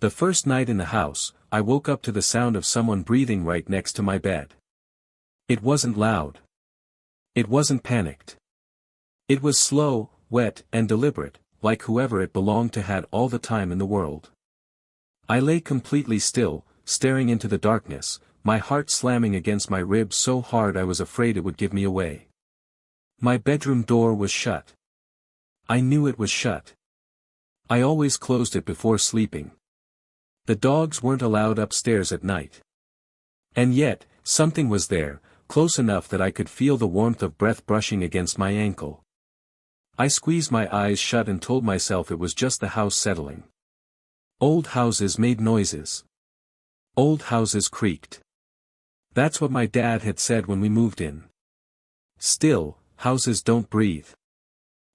The first night in the house, I woke up to the sound of someone breathing right next to my bed. It wasn't loud. It wasn't panicked. It was slow, wet, and deliberate, like whoever it belonged to had all the time in the world. I lay completely still, staring into the darkness, my heart slamming against my ribs so hard I was afraid it would give me away. My bedroom door was shut. I knew it was shut. I always closed it before sleeping. The dogs weren't allowed upstairs at night. And yet, something was there, close enough that I could feel the warmth of breath brushing against my ankle. I squeezed my eyes shut and told myself it was just the house settling. Old houses made noises. Old houses creaked. That's what my dad had said when we moved in. Still, houses don't breathe.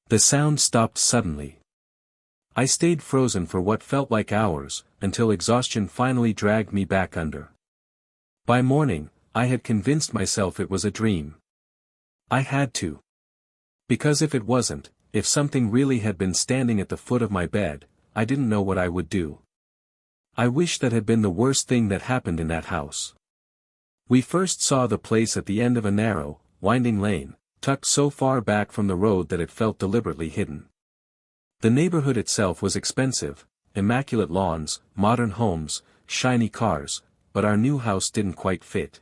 The sound stopped suddenly. I stayed frozen for what felt like hours, until exhaustion finally dragged me back under. By morning, I had convinced myself it was a dream. I had to. Because if it wasn't, if something really had been standing at the foot of my bed, I didn't know what I would do. I wish that had been the worst thing that happened in that house. We first saw the place at the end of a narrow, winding lane, tucked so far back from the road that it felt deliberately hidden. The neighborhood itself was expensive, immaculate lawns, modern homes, shiny cars, but our new house didn't quite fit.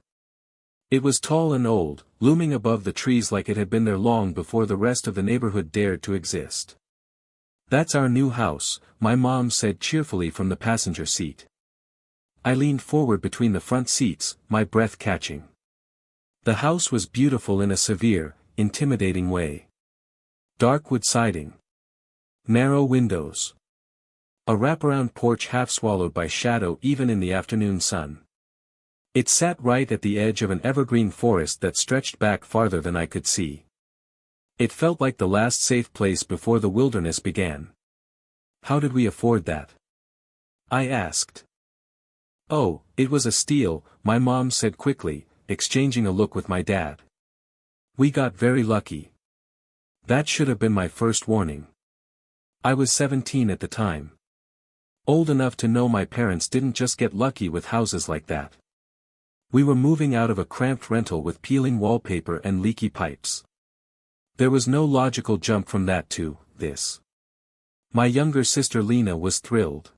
It was tall and old, looming above the trees like it had been there long before the rest of the neighborhood dared to exist. "That's our new house," my mom said cheerfully from the passenger seat. I leaned forward between the front seats, my breath catching. The house was beautiful in a severe, intimidating way. Dark wood siding. Narrow windows. A wraparound porch half swallowed by shadow even in the afternoon sun. It sat right at the edge of an evergreen forest that stretched back farther than I could see. It felt like the last safe place before the wilderness began. "How did we afford that?" I asked. "Oh, it was a steal," my mom said quickly, exchanging a look with my dad. "We got very lucky." That should have been my first warning. I was 17 at the time. Old enough to know my parents didn't just get lucky with houses like that. We were moving out of a cramped rental with peeling wallpaper and leaky pipes. There was no logical jump from that to this. My younger sister Lena was thrilled.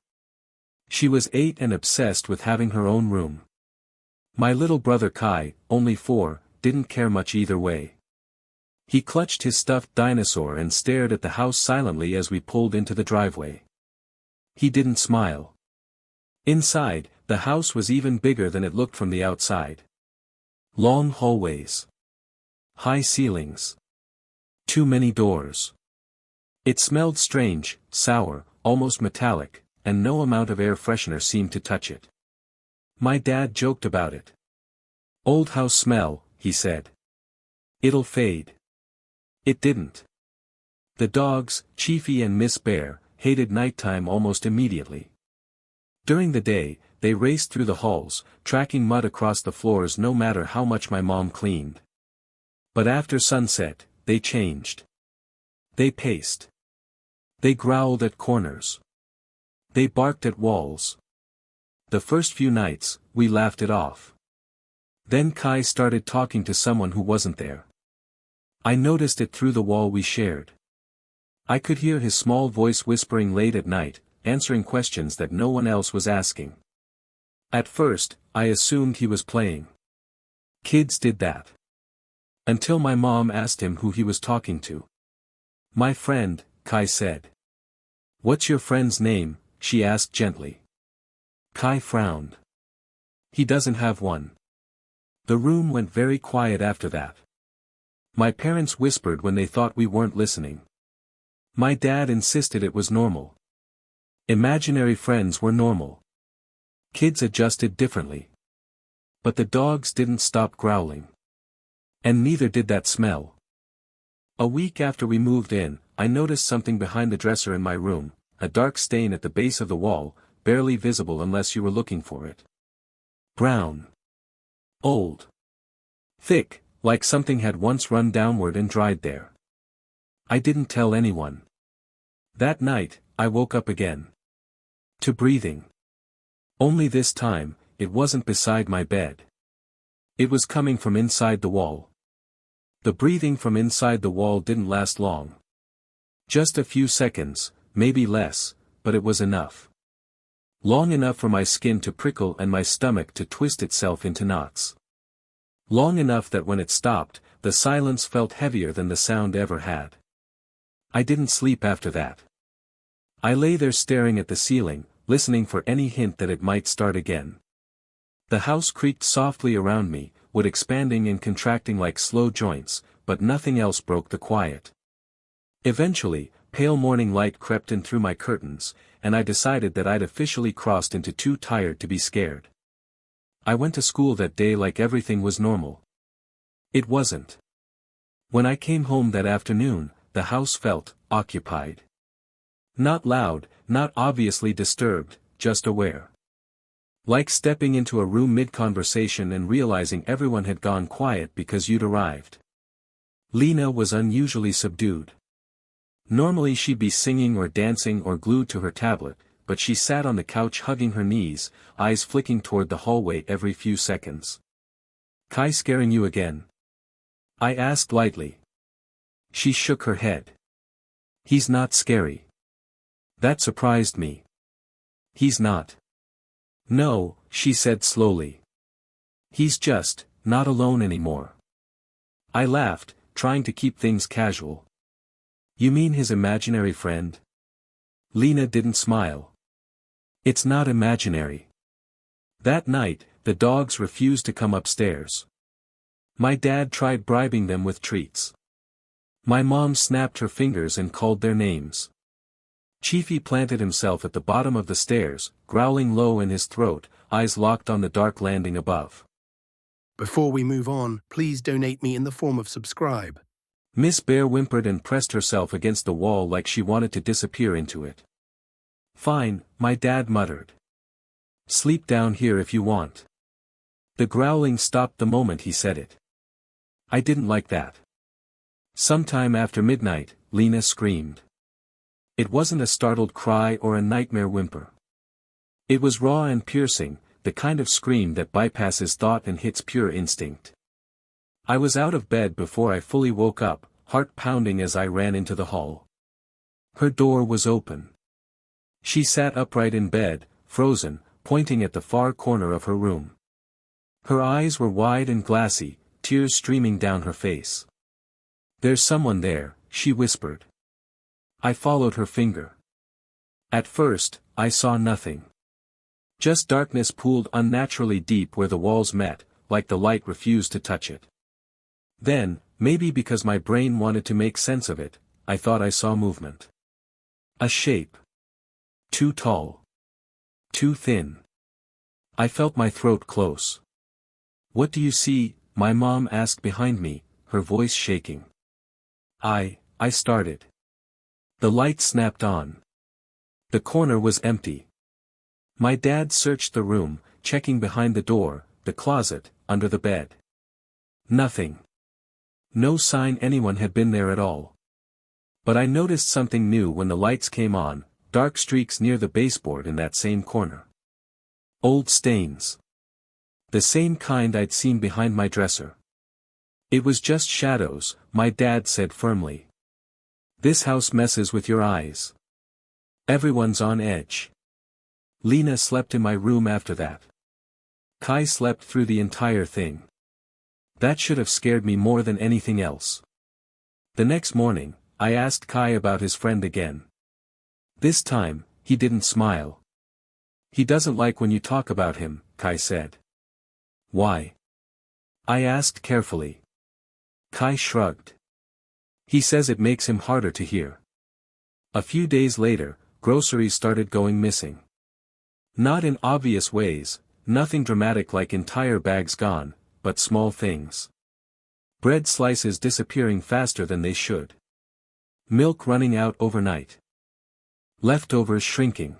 She was 8 and obsessed with having her own room. My little brother Kai, only 4, didn't care much either way. He clutched his stuffed dinosaur and stared at the house silently as we pulled into the driveway. He didn't smile. Inside, the house was even bigger than it looked from the outside. Long hallways. High ceilings. Too many doors. It smelled strange, sour, almost metallic, and no amount of air freshener seemed to touch it. My dad joked about it. "Old house smell," he said. "It'll fade." It didn't. The dogs, Chiefy and Miss Bear, hated nighttime almost immediately. During the day, they raced through the halls, tracking mud across the floors no matter how much my mom cleaned. But after sunset, they changed. They paced. They growled at corners. They barked at walls. The first few nights, we laughed it off. Then Kai started talking to someone who wasn't there. I noticed it through the wall we shared. I could hear his small voice whispering late at night, answering questions that no one else was asking. At first, I assumed he was playing. Kids did that. Until my mom asked him who he was talking to. "My friend," Kai said. "What's your friend's name?" she asked gently. Kai frowned. "He doesn't have one." The room went very quiet after that. My parents whispered when they thought we weren't listening. My dad insisted it was normal. Imaginary friends were normal. Kids adjusted differently. But the dogs didn't stop growling. And neither did that smell. A week after we moved in, I noticed something behind the dresser in my room, a dark stain at the base of the wall, barely visible unless you were looking for it. Brown. Old. Thick, like something had once run downward and dried there. I didn't tell anyone. That night, I woke up again. To breathing. Only this time, it wasn't beside my bed. It was coming from inside the wall. The breathing from inside the wall didn't last long. Just a few seconds, maybe less, but it was enough. Long enough for my skin to prickle and my stomach to twist itself into knots. Long enough that when it stopped, the silence felt heavier than the sound ever had. I didn't sleep after that. I lay there staring at the ceiling, listening for any hint that it might start again. The house creaked softly around me, wood expanding and contracting like slow joints, but nothing else broke the quiet. Eventually, pale morning light crept in through my curtains, and I decided that I'd officially crossed into too tired to be scared. I went to school that day like everything was normal. It wasn't. When I came home that afternoon, the house felt occupied. Not loud, not obviously disturbed, just aware. Like stepping into a room mid-conversation and realizing everyone had gone quiet because you'd arrived. Lena was unusually subdued. Normally she'd be singing or dancing or glued to her tablet, but she sat on the couch hugging her knees, eyes flicking toward the hallway every few seconds. "Kai scaring you again?" I asked lightly. She shook her head. "He's not scary." That surprised me. "He's not." "No," she said slowly. "He's just, not alone anymore." I laughed, trying to keep things casual. "You mean his imaginary friend?" Lena didn't smile. "It's not imaginary." That night, the dogs refused to come upstairs. My dad tried bribing them with treats. My mom snapped her fingers and called their names. Chiefy planted himself at the bottom of the stairs, growling low in his throat, eyes locked on the dark landing above. Before we move on, please donate me in the form of subscribe. Miss Bear whimpered and pressed herself against the wall like she wanted to disappear into it. "Fine," my dad muttered. "Sleep down here if you want." The growling stopped the moment he said it. I didn't like that. Sometime after midnight, Lena screamed. It wasn't a startled cry or a nightmare whimper. It was raw and piercing, the kind of scream that bypasses thought and hits pure instinct. I was out of bed before I fully woke up, heart pounding as I ran into the hall. Her door was open. She sat upright in bed, frozen, pointing at the far corner of her room. Her eyes were wide and glassy, tears streaming down her face. "There's someone there," she whispered. I followed her finger. At first, I saw nothing. Just darkness pooled unnaturally deep where the walls met, like the light refused to touch it. Then, maybe because my brain wanted to make sense of it, I thought I saw movement. A shape. Too tall. Too thin. I felt my throat close. "What do you see?" my mom asked behind me, her voice shaking. I started. The light snapped on. The corner was empty. My dad searched the room, checking behind the door, the closet, under the bed. Nothing. No sign anyone had been there at all. But I noticed something new when the lights came on, dark streaks near the baseboard in that same corner. Old stains. The same kind I'd seen behind my dresser. "It was just shadows," my dad said firmly. "This house messes with your eyes. Everyone's on edge." Lena slept in my room after that. Kai slept through the entire thing. That should have scared me more than anything else. The next morning, I asked Kai about his friend again. This time, he didn't smile. "He doesn't like when you talk about him," Kai said. "Why?" I asked carefully. Kai shrugged. "He says it makes him harder to hear." A few days later, groceries started going missing. Not in obvious ways, nothing dramatic like entire bags gone, but small things. Bread slices disappearing faster than they should. Milk running out overnight. Leftovers shrinking.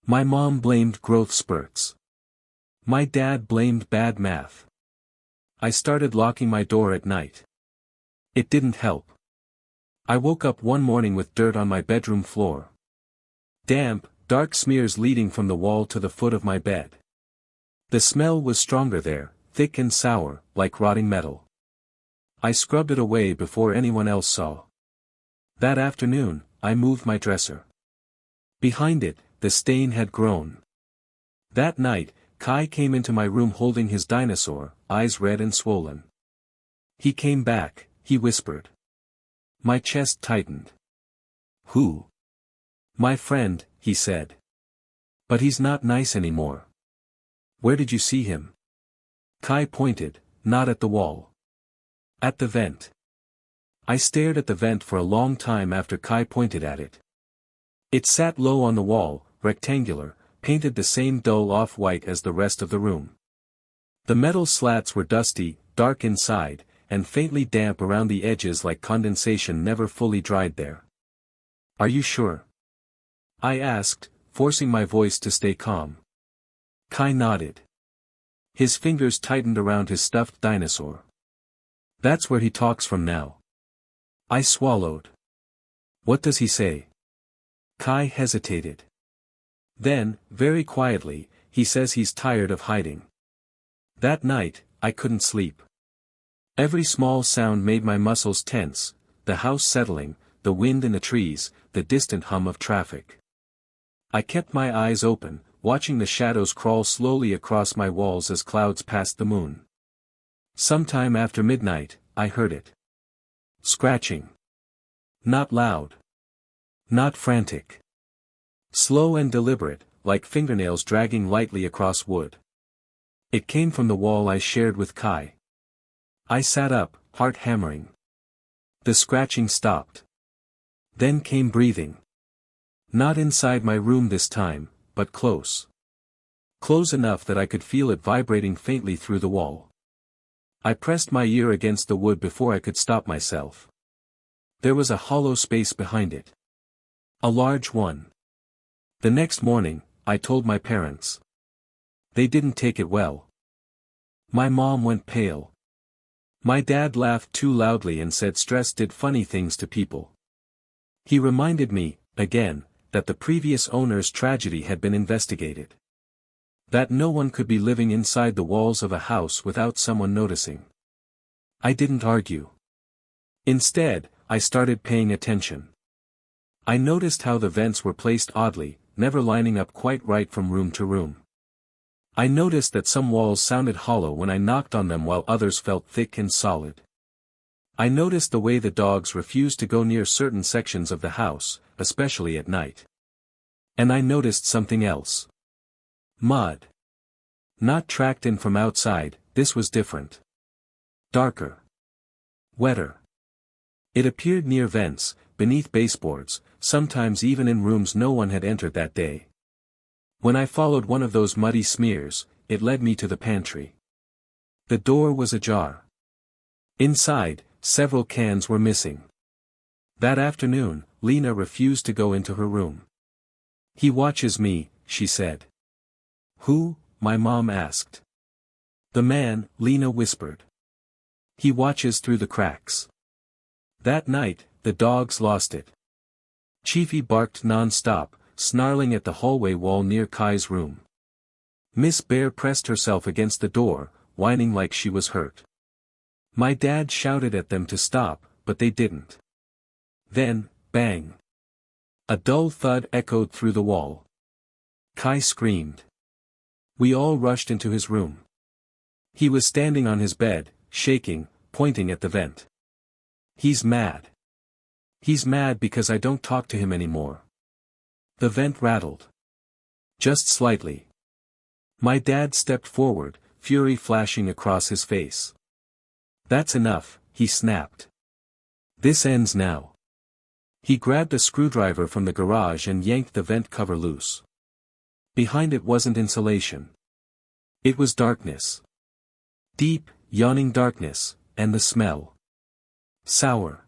My mom blamed growth spurts. My dad blamed bad math. I started locking my door at night. It didn't help. I woke up one morning with dirt on my bedroom floor. Damp, dark smears leading from the wall to the foot of my bed. The smell was stronger there, thick and sour, like rotting metal. I scrubbed it away before anyone else saw. That afternoon, I moved my dresser. Behind it, the stain had grown. That night, Kai came into my room holding his dinosaur, eyes red and swollen. He came back, he whispered. My chest tightened. Who? My friend, he said. But he's not nice anymore. Where did you see him? Kai pointed, not at the wall. At the vent. I stared at the vent for a long time after Kai pointed at it. It sat low on the wall, rectangular, painted the same dull off-white as the rest of the room. The metal slats were dusty, dark inside, and faintly damp around the edges like condensation never fully dried there. Are you sure? I asked, forcing my voice to stay calm. Kai nodded. His fingers tightened around his stuffed dinosaur. That's where he talks from now. I swallowed. What does he say? Kai hesitated. Then, very quietly, he says he's tired of hiding. That night, I couldn't sleep. Every small sound made my muscles tense, the house settling, the wind in the trees, the distant hum of traffic. I kept my eyes open, watching the shadows crawl slowly across my walls as clouds passed the moon. Sometime after midnight, I heard it. Scratching. Not loud. Not frantic. Slow and deliberate, like fingernails dragging lightly across wood. It came from the wall I shared with Kai. I sat up, heart hammering. The scratching stopped. Then came breathing. Not inside my room this time, but close. Close enough that I could feel it vibrating faintly through the wall. I pressed my ear against the wood before I could stop myself. There was a hollow space behind it. A large one. The next morning, I told my parents. They didn't take it well. My mom went pale. My dad laughed too loudly and said stress did funny things to people. He reminded me, again, that the previous owner's tragedy had been investigated. That no one could be living inside the walls of a house without someone noticing. I didn't argue. Instead, I started paying attention. I noticed how the vents were placed oddly, never lining up quite right from room to room. I noticed that some walls sounded hollow when I knocked on them while others felt thick and solid. I noticed the way the dogs refused to go near certain sections of the house, especially at night. And I noticed something else. Mud. Not tracked in from outside, this was different. Darker. Wetter. It appeared near vents, beneath baseboards, sometimes even in rooms no one had entered that day. When I followed one of those muddy smears, it led me to the pantry. The door was ajar. Inside, several cans were missing. That afternoon, Lena refused to go into her room. He watches me, she said. Who? My mom asked. The man, Lena whispered. He watches through the cracks. That night, the dogs lost it. Chiefy barked non-stop, snarling at the hallway wall near Kai's room. Miss Bear pressed herself against the door, whining like she was hurt. My dad shouted at them to stop, but they didn't. Then, bang. A dull thud echoed through the wall. Kai screamed. We all rushed into his room. He was standing on his bed, shaking, pointing at the vent. He's mad. He's mad because I don't talk to him anymore. The vent rattled. Just slightly. My dad stepped forward, fury flashing across his face. That's enough, he snapped. This ends now. He grabbed a screwdriver from the garage and yanked the vent cover loose. Behind it wasn't insulation. It was darkness. Deep, yawning darkness, and the smell. Sour.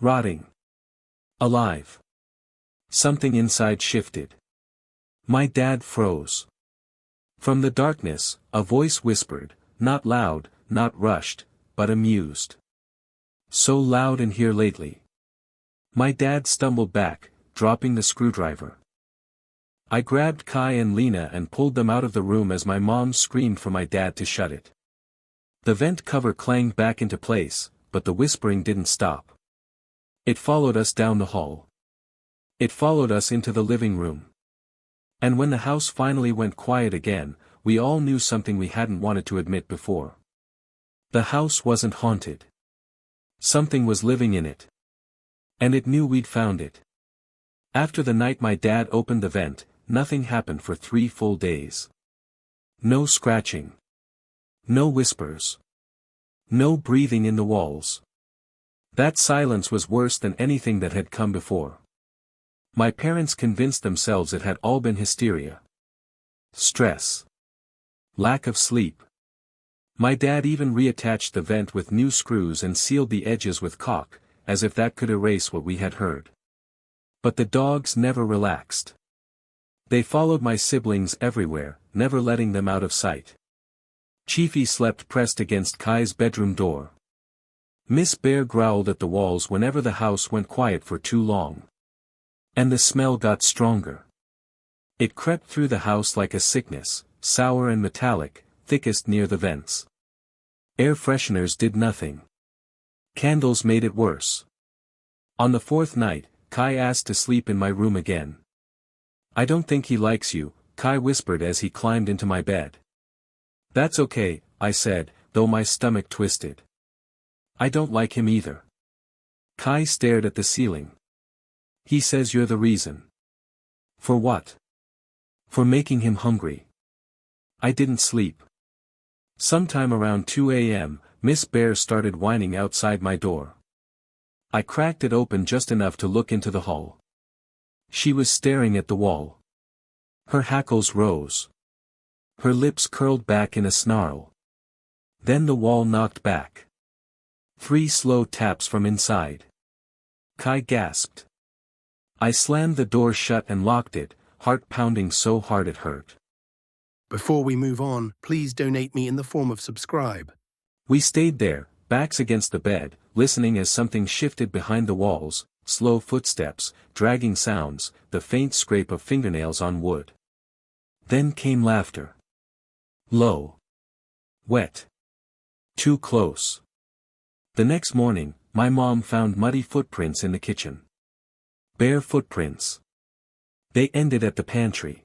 Rotting. Alive. Something inside shifted. My dad froze. From the darkness, a voice whispered, not loud, not rushed, but amused. So loud in here lately. My dad stumbled back, dropping the screwdriver. I grabbed Kai and Lena and pulled them out of the room as my mom screamed for my dad to shut it. The vent cover clanged back into place, but the whispering didn't stop. It followed us down the hall. It followed us into the living room. And when the house finally went quiet again, we all knew something we hadn't wanted to admit before. The house wasn't haunted. Something was living in it. And it knew we'd found it. After the night my dad opened the vent, nothing happened for 3 full days. No scratching. No whispers. No breathing in the walls. That silence was worse than anything that had come before. My parents convinced themselves it had all been hysteria. Stress. Lack of sleep. My dad even reattached the vent with new screws and sealed the edges with caulk, as if that could erase what we had heard. But the dogs never relaxed. They followed my siblings everywhere, never letting them out of sight. Chiefy slept pressed against Kai's bedroom door. Miss Bear growled at the walls whenever the house went quiet for too long. And the smell got stronger. It crept through the house like a sickness, sour and metallic, thickest near the vents. Air fresheners did nothing. Candles made it worse. On the 4th night, Kai asked to sleep in my room again. "I don't think he likes you," Kai whispered as he climbed into my bed. "That's okay," I said, though my stomach twisted. "I don't like him either." Kai stared at the ceiling. "He says you're the reason." "For what?" "For making him hungry." I didn't sleep. Sometime around 2 a.m., Miss Bear started whining outside my door. I cracked it open just enough to look into the hall. She was staring at the wall. Her hackles rose. Her lips curled back in a snarl. Then the wall knocked back. 3 slow taps from inside. Kai gasped. I slammed the door shut and locked it, heart pounding so hard it hurt. Before we move on, please donate me in the form of subscribe. We stayed there, backs against the bed, listening as something shifted behind the walls, slow footsteps, dragging sounds, the faint scrape of fingernails on wood. Then came laughter. Low. Wet. Too close. The next morning, my mom found muddy footprints in the kitchen. Bare footprints. They ended at the pantry.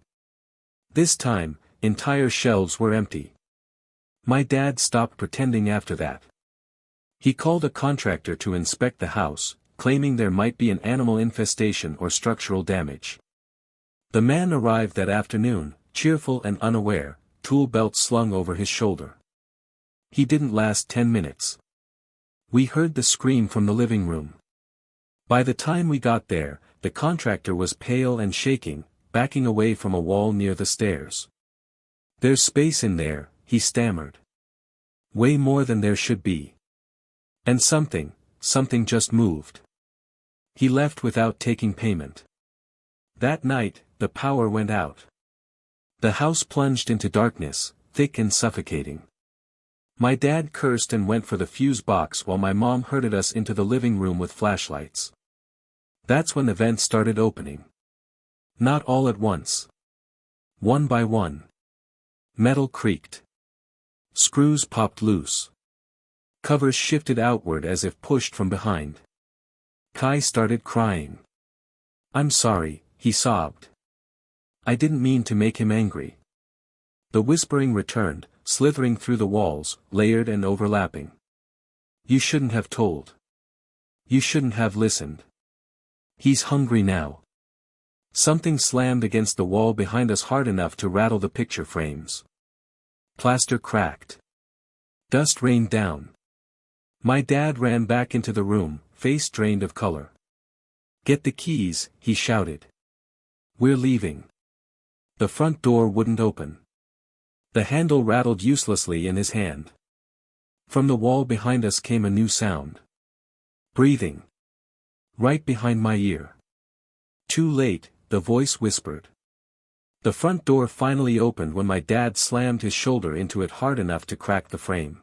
This time, entire shelves were empty. My dad stopped pretending after that. He called a contractor to inspect the house, claiming there might be an animal infestation or structural damage. The man arrived that afternoon, cheerful and unaware, tool belt slung over his shoulder. He didn't last 10 minutes. We heard the scream from the living room. By the time we got there, the contractor was pale and shaking, backing away from a wall near the stairs. "There's space in there," he stammered. "Way more than there should be. And something just moved." He left without taking payment. That night, the power went out. The house plunged into darkness, thick and suffocating. My dad cursed and went for the fuse box while my mom herded us into the living room with flashlights. That's when the vents started opening. Not all at once. One by one. Metal creaked. Screws popped loose. Covers shifted outward as if pushed from behind. Kai started crying. "I'm sorry," he sobbed. "I didn't mean to make him angry." The whispering returned, slithering through the walls, layered and overlapping. "You shouldn't have told. You shouldn't have listened. He's hungry now." Something slammed against the wall behind us hard enough to rattle the picture frames. Plaster cracked. Dust rained down. My dad ran back into the room, face drained of color. "Get the keys," he shouted. "We're leaving." The front door wouldn't open. The handle rattled uselessly in his hand. From the wall behind us came a new sound. Breathing. Right behind my ear. "Too late," the voice whispered. The front door finally opened when my dad slammed his shoulder into it hard enough to crack the frame.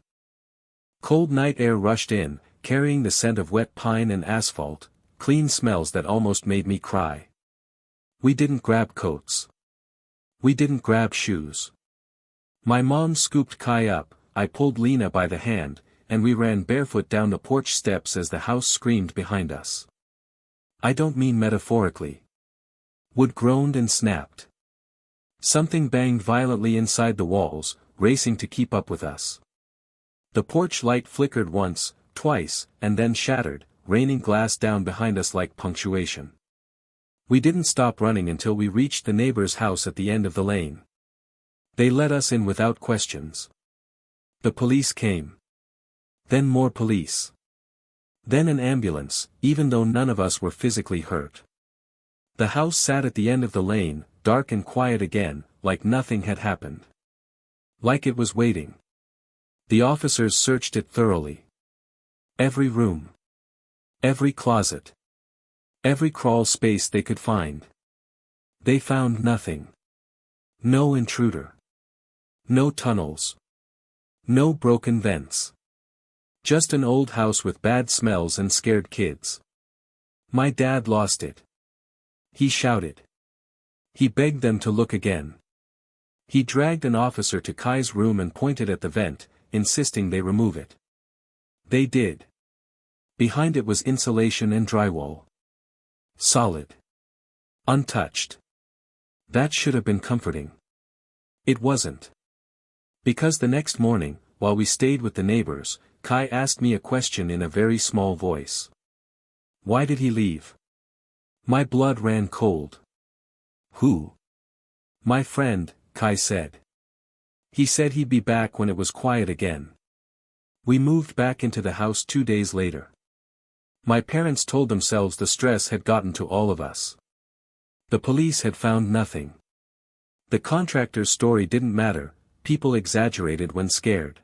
Cold night air rushed in, carrying the scent of wet pine and asphalt, clean smells that almost made me cry. We didn't grab coats. We didn't grab shoes. My mom scooped Kai up, I pulled Lena by the hand, and we ran barefoot down the porch steps as the house screamed behind us. I don't mean metaphorically. Wood groaned and snapped. Something banged violently inside the walls, racing to keep up with us. The porch light flickered once, twice, and then shattered, raining glass down behind us like punctuation. We didn't stop running until we reached the neighbor's house at the end of the lane. They let us in without questions. The police came. Then more police. Then an ambulance, even though none of us were physically hurt. The house sat at the end of the lane, dark and quiet again, like nothing had happened. Like it was waiting. The officers searched it thoroughly. Every room. Every closet. Every crawl space they could find. They found nothing. No intruder. No tunnels. No broken vents. Just an old house with bad smells and scared kids. My dad lost it. He shouted. He begged them to look again. He dragged an officer to Kai's room and pointed at the vent, insisting they remove it. They did. Behind it was insulation and drywall. Solid. Untouched. That should have been comforting. It wasn't. Because the next morning, while we stayed with the neighbors, Kai asked me a question in a very small voice. Why did he leave? My blood ran cold. Who? My friend, Kai said. He said he'd be back when it was quiet again. We moved back into the house 2 days later. My parents told themselves the stress had gotten to all of us. The police had found nothing. The contractor's story didn't matter, people exaggerated when scared.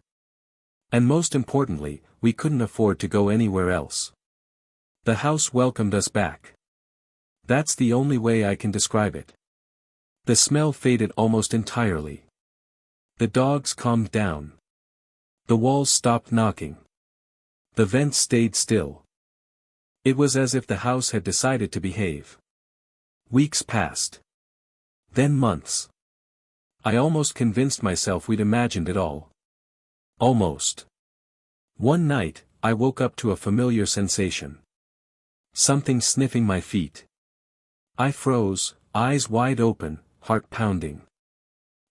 And most importantly, we couldn't afford to go anywhere else. The house welcomed us back. That's the only way I can describe it. The smell faded almost entirely. The dogs calmed down. The walls stopped knocking. The vents stayed still. It was as if the house had decided to behave. Weeks passed. Then months. I almost convinced myself we'd imagined it all. Almost. One night, I woke up to a familiar sensation. Something sniffing my feet. I froze, eyes wide open, heart pounding.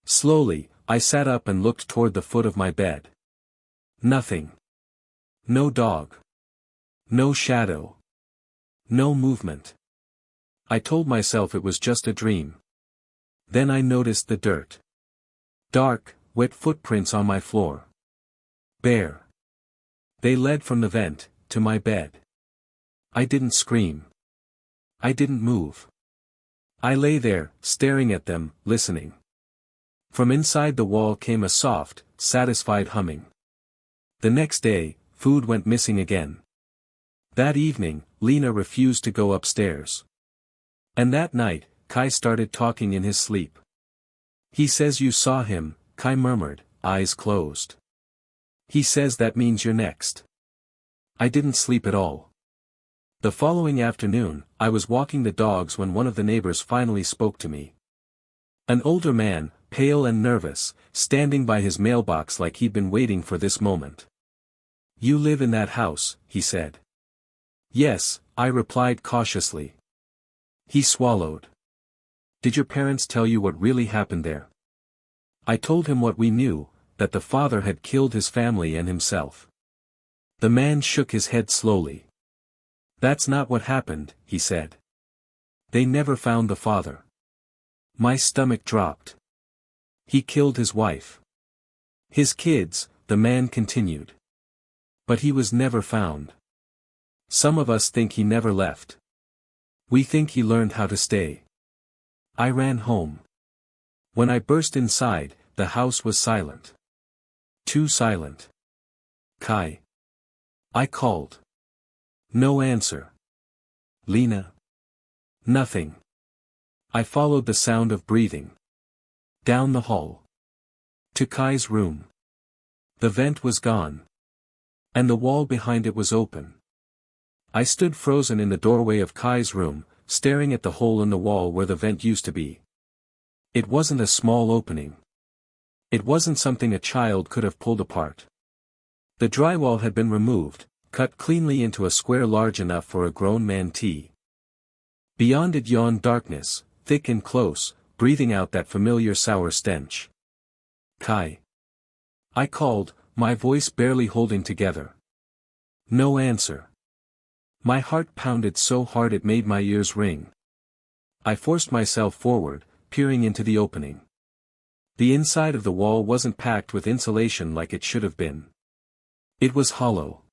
Slowly, I sat up and looked toward the foot of my bed. Nothing. No dog. No shadow. No movement. I told myself it was just a dream. Then I noticed the dirt. Dark, wet footprints on my floor. Bare. They led from the vent, to my bed. I didn't scream. I didn't move. I lay there, staring at them, listening. From inside the wall came a soft, satisfied humming. The next day, food went missing again. That evening, Lena refused to go upstairs. And that night, Kai started talking in his sleep. He says you saw him, Kai murmured, eyes closed. He says that means you're next. I didn't sleep at all. The following afternoon, I was walking the dogs when one of the neighbors finally spoke to me. An older man, pale and nervous, standing by his mailbox like he'd been waiting for this moment. You live in that house, he said. Yes, I replied cautiously. He swallowed. Did your parents tell you what really happened there? I told him what we knew, that the father had killed his family and himself. The man shook his head slowly. That's not what happened, he said. They never found the father. My stomach dropped. He killed his wife. His kids, the man continued. But he was never found. Some of us think he never left. We think he learned how to stay. I ran home. When I burst inside, the house was silent. Too silent. Kai. I called. No answer. Lena. Nothing. I followed the sound of breathing. Down the hall. To Kai's room. The vent was gone. And the wall behind it was open. I stood frozen in the doorway of Kai's room, staring at the hole in the wall where the vent used to be. It wasn't a small opening. It wasn't something a child could have pulled apart. The drywall had been removed, cut cleanly into a square large enough for a grown man to. Beyond it yawned darkness, thick and close, breathing out that familiar sour stench. "Kai." I called, my voice barely holding together. No answer. My heart pounded so hard it made my ears ring. I forced myself forward, peering into the opening. The inside of the wall wasn't packed with insulation like it should have been. It was hollow.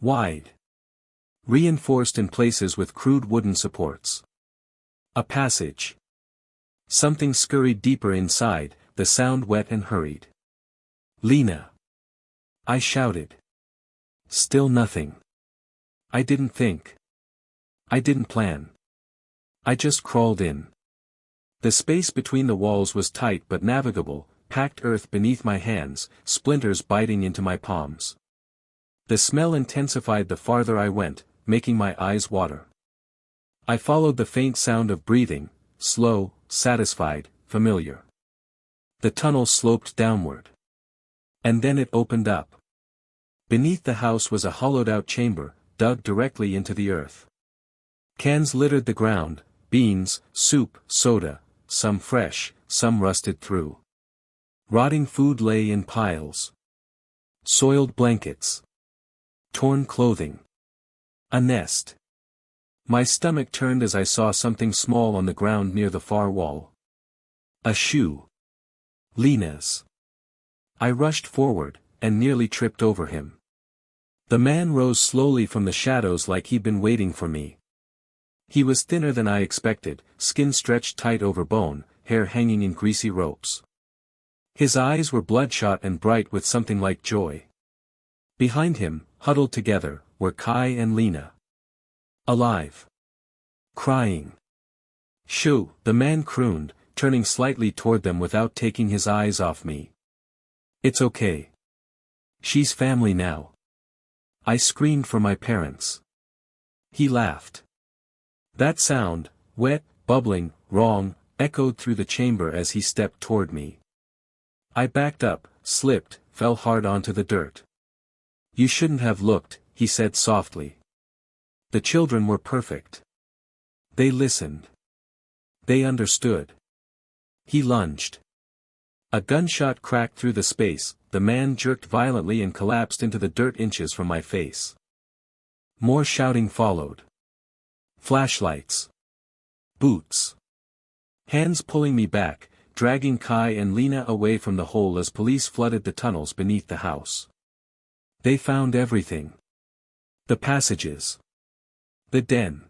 Wide. Reinforced in places with crude wooden supports. A passage. Something scurried deeper inside, the sound wet and hurried. "Lena!" I shouted. Still nothing. I didn't think. I didn't plan. I just crawled in. The space between the walls was tight but navigable, packed earth beneath my hands, splinters biting into my palms. The smell intensified the farther I went, making my eyes water. I followed the faint sound of breathing, slow, satisfied, familiar. The tunnel sloped downward. And then it opened up. Beneath the house was a hollowed-out chamber, dug directly into the earth. Cans littered the ground, beans, soup, soda, some fresh, some rusted through. Rotting food lay in piles. Soiled blankets. Torn clothing. A nest. My stomach turned as I saw something small on the ground near the far wall. A shoe. Lena's. I rushed forward, and nearly tripped over him. The man rose slowly from the shadows like he'd been waiting for me. He was thinner than I expected, skin stretched tight over bone, hair hanging in greasy ropes. His eyes were bloodshot and bright with something like joy. Behind him, huddled together, were Kai and Lena. Alive. Crying. "Shoo," the man crooned, turning slightly toward them without taking his eyes off me. "It's okay. She's family now." I screamed for my parents. He laughed. That sound, wet, bubbling, wrong, echoed through the chamber as he stepped toward me. I backed up, slipped, fell hard onto the dirt. "You shouldn't have looked," he said softly. "The children were perfect. They listened. They understood." He lunged. A gunshot cracked through the space, the man jerked violently and collapsed into the dirt inches from my face. More shouting followed. Flashlights. Boots. Hands pulling me back, dragging Kai and Lena away from the hole as police flooded the tunnels beneath the house. They found everything. The passages. The den.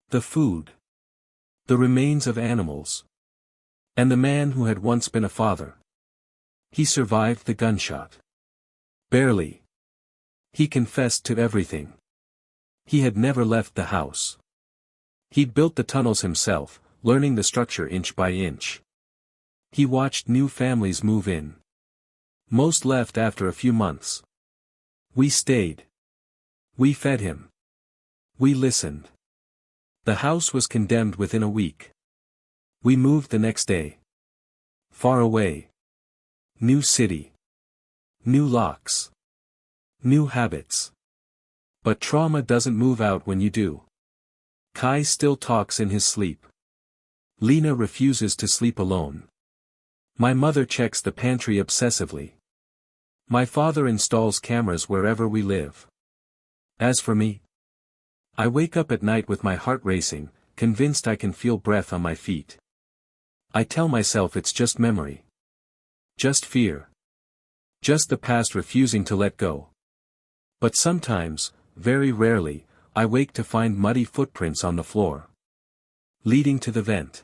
The food. The remains of animals. And the man who had once been a father. He survived the gunshot. Barely. He confessed to everything. He had never left the house. He'd built the tunnels himself, learning the structure inch by inch. He watched new families move in. Most left after a few months. We stayed. We fed him. We listened. The house was condemned within a week. We moved the next day. Far away. New city. New locks. New habits. But trauma doesn't move out when you do. Kai still talks in his sleep. Lena refuses to sleep alone. My mother checks the pantry obsessively. My father installs cameras wherever we live. As for me, I wake up at night with my heart racing, convinced I can feel breath on my feet. I tell myself it's just memory. Just fear. Just the past refusing to let go. But sometimes, very rarely, I wake to find muddy footprints on the floor. Leading to the vent.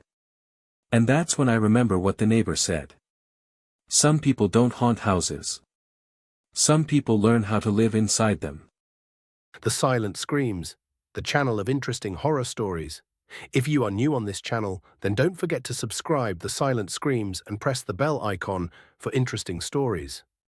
And that's when I remember what the neighbor said. Some people don't haunt houses. Some people learn how to live inside them. The Silent Screams, the channel of interesting horror stories. If you are new on this channel, then don't forget to subscribe The Silent Screams and press the bell icon for interesting stories.